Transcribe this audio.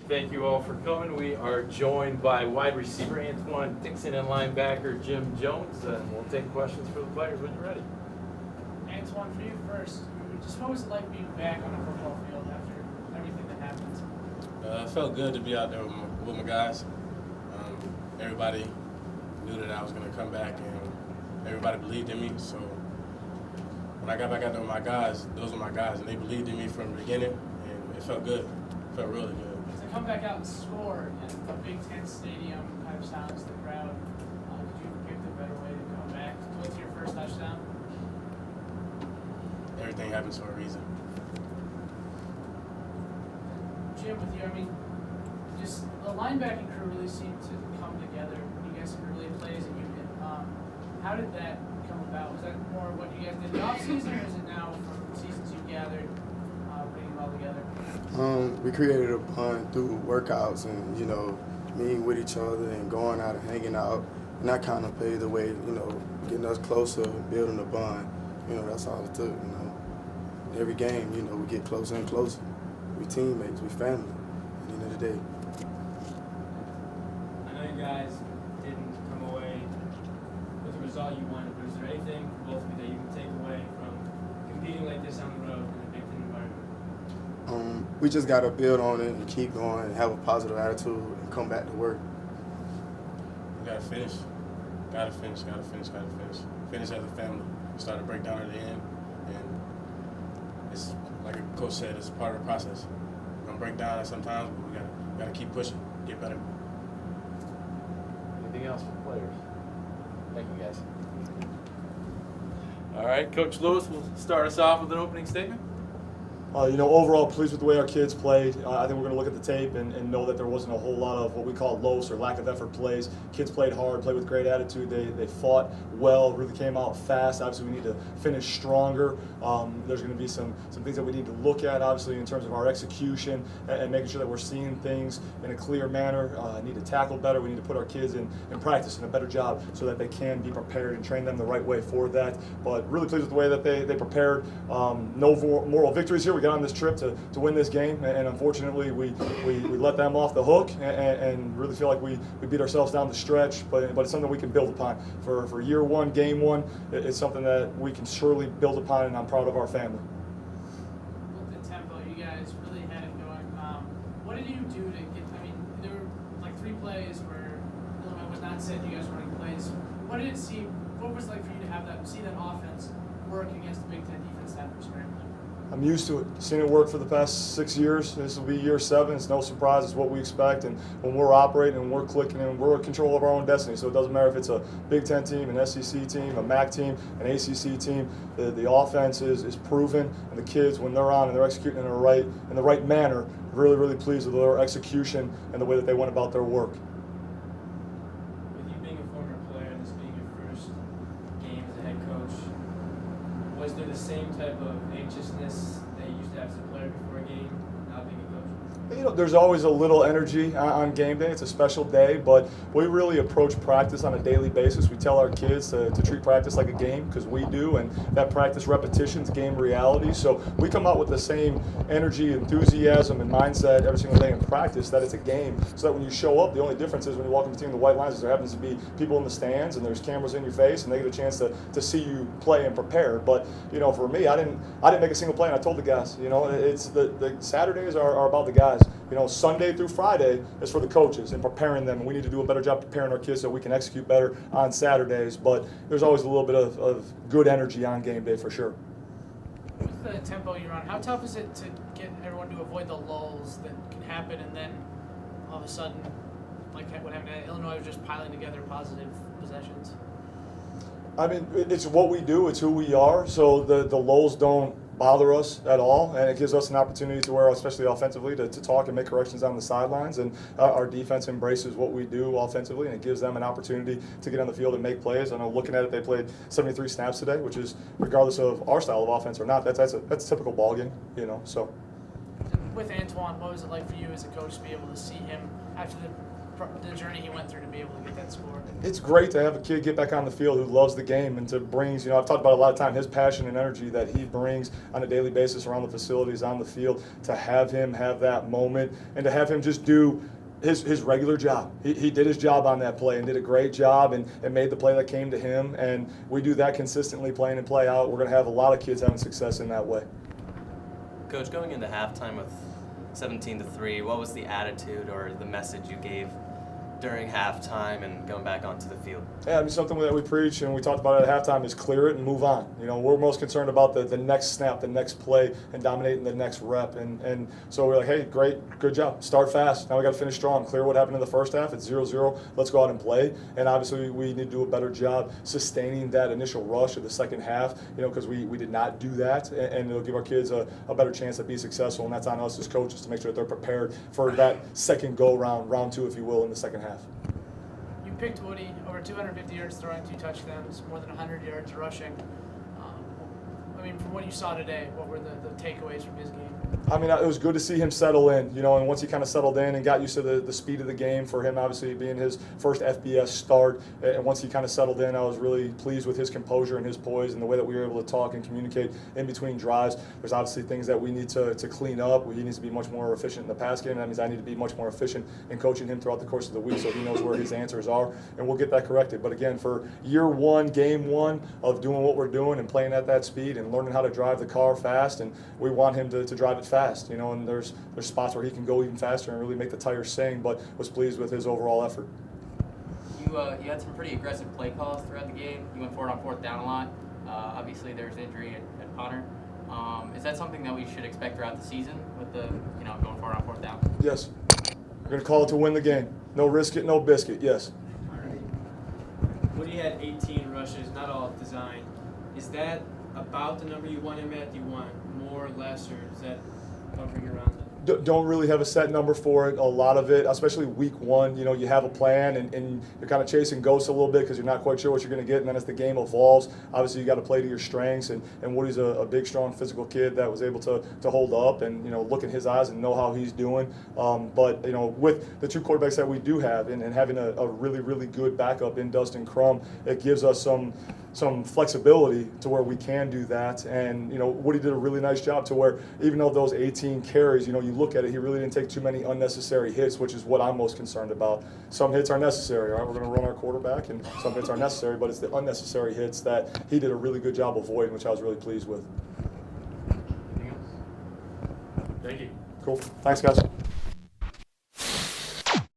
Thank you all for coming. We are joined by wide receiver Antwan, Dixon, and linebacker Jim Jones. And we'll take questions for the players when you're ready. Antwan, for you first, just what was it like being back on a football field after everything that happened? It felt good to be out there with my guys. Everybody knew that I was going to come back, and everybody believed in me. So when I got back out there with my guys, those were my guys, and they believed in me from the beginning, and it felt good. It felt really good. To come back out and score in a Big Ten stadium kind of silence the crowd, could you have picked a better way to come back? What's your first touchdown? Everything happens for a reason. Jim, with you, I mean, just the linebacking crew really seemed to come together. You guys could really play as a unit. How did that come about? Was that more what you guys did in the offseason, or is it now from seasons you've gathered, putting it all together? We created a bond through workouts and, meeting with each other and going out and hanging out. And that kind of paved the way, getting us closer, building a bond. That's all it took, Every game, we get closer and closer. We teammates, we family at the end of the day. I know you guys didn't come away with the result you wanted, but is there anything for both of you that you can take away from competing like this on the road in a Big Ten environment? We just got to build on it and keep going and have a positive attitude and come back to work. We got to finish. Got to finish. Finish as a family. Start to break down at the end. And it's like a coach said, it's part of the process. We're going to break down at sometimes, but we got to keep pushing, get better. Anything else for players? Thank you, guys. All right, Coach Lewis will start us off with an opening statement. Overall pleased with the way our kids played. I think we're going to look at the tape and know that there wasn't a whole lot of what we call los or lack of effort plays. Kids played hard, played with great attitude. They fought well, really came out fast. Obviously, we need to finish stronger. There's going to be some things that we need to look at, obviously, in terms of our execution and making sure that we're seeing things in a clear manner. Need to tackle better. We need to put our kids in practice and a better job so that they can be prepared and train them the right way for that. But really pleased with the way that they prepared. No moral victories here. We got on this trip to win this game, and unfortunately we let them off the hook and really feel like we beat ourselves down the stretch, but it's something we can build upon. For year one, game one, it's something that we can surely build upon, and I'm proud of our family. With the tempo, you guys really had it going. What did you do to get, there were like 3 plays where Illinois was not set, you guys were running plays. What was it like for you to see that offense work against the Big Ten defense that was scrambling? I'm used to it. Seen it work for the past 6 years. This will be year 7. It's no surprise. It's what we expect. And when we're operating and we're clicking and we're in control of our own destiny. So it doesn't matter if it's a Big Ten team, an SEC team, a MAC team, an ACC team. The offense is proven, and the kids, when they're on and they're executing in the right manner, really, really pleased with their execution and the way that they went about their work. With you being a former player and this being your first game as a head coach, was there the same type of anxiousness that you used to have as a player before a game, now being a coach? There's always a little energy on game day. It's a special day, but we really approach practice on a daily basis. We tell our kids to treat practice like a game, because we do, and that practice repetition is game reality. So we come out with the same energy, enthusiasm, and mindset every single day in practice that it's a game, so that when you show up, the only difference is when you walk in between the white lines is there happens to be people in the stands and there's cameras in your face and they get a chance to see you play and prepare. But for me, I didn't make a single play, and I told the guys, it's the Saturdays are about the guys. Sunday through Friday is for the coaches and preparing them, and we need to do a better job preparing our kids so we can execute better on Saturdays. But there's always a little bit of good energy on game day for sure. With the tempo you're on, how tough is it to get everyone to avoid the lulls that can happen, and then all of a sudden, like what happened at Illinois, was just piling together positive possessions? It's what we do. It's who we are. So the lulls don't bother us at all, and it gives us an opportunity to where, especially offensively, to talk and make corrections on the sidelines, and our defense embraces what we do offensively, and it gives them an opportunity to get on the field and make plays. I know looking at it, they played 73 snaps today, which is, regardless of our style of offense or not, that's a typical ball game, so. With Antwan, what was it like for you as a coach to be able to see him after the the journey he went through to be able to get that score? It's great to have a kid get back on the field who loves the game and to brings, I've talked about a lot of time, his passion and energy that he brings on a daily basis around the facilities, on the field, to have him have that moment and to have him just do his regular job. He did his job on that play and did a great job and made the play that came to him. And we do that consistently, play in and play out. We're going to have a lot of kids having success in that way. Coach, going into halftime with 17-3, what was the attitude or the message you gave during halftime and going back onto the field? Yeah, I mean, something that we preach and we talked about at halftime is clear it and move on. We're most concerned about the next snap, the next play, and dominating the next rep. And so we're like, hey, great, good job. Start fast. Now we got to finish strong. Clear what happened in the first half. It's 0-0. Let's go out and play. And obviously we need to do a better job sustaining that initial rush of the second half, because we did not do that. And it'll give our kids a better chance to be successful. And that's on us as coaches to make sure that they're prepared for that second go-round, round two, if you will, in the second half. You picked Woody over 250 yards throwing, 2 touchdowns, more than 100 yards rushing. From what you saw today, what were the takeaways from his game? It was good to see him settle in, and once he kind of settled in and got used to the speed of the game, for him obviously being his first FBS start, and once he kind of settled in, I was really pleased with his composure and his poise and the way that we were able to talk and communicate in between drives. There's obviously things that we need to clean up. He needs to be much more efficient in the pass game. That means I need to be much more efficient in coaching him throughout the course of the week so he knows where his answers are, and we'll get that corrected. But again, for year one, game one of doing what we're doing and playing at that speed and learning how to drive the car fast, and we want him to drive it fast, and there's spots where he can go even faster and really make the tires sing, but was pleased with his overall effort. You had some pretty aggressive play calls throughout the game. You went for it on 4th down a lot. Obviously, there's injury at punter. Is that something that we should expect throughout the season with the going for it on 4th down? Yes. We're going to call it to win the game. No risk it, no biscuit. Yes. Woody had 18 rushes, not all designed. Is that about the number you want him at? Do you want more or less, or is that hovering around the... Don't really have a set number for it. A lot of it, especially week one, you have a plan and you're kind of chasing ghosts a little bit because you're not quite sure what you're going to get. And then as the game evolves, obviously you got to play to your strengths. And Woody's a big, strong, physical kid that was able to hold up and, look in his eyes and know how he's doing. But, with the 2 quarterbacks that we do have and having a really, really good backup in Dustin Crum, it gives us some flexibility to where we can do that. And, Woody did a really nice job to where even though those 18 carries, you look at it, he really didn't take too many unnecessary hits, which is what I'm most concerned about. Some hits are necessary, all right? We're going to run our quarterback, and some hits are necessary, but it's the unnecessary hits that he did a really good job avoiding, which I was really pleased with. Thank you. Cool. Thanks, guys.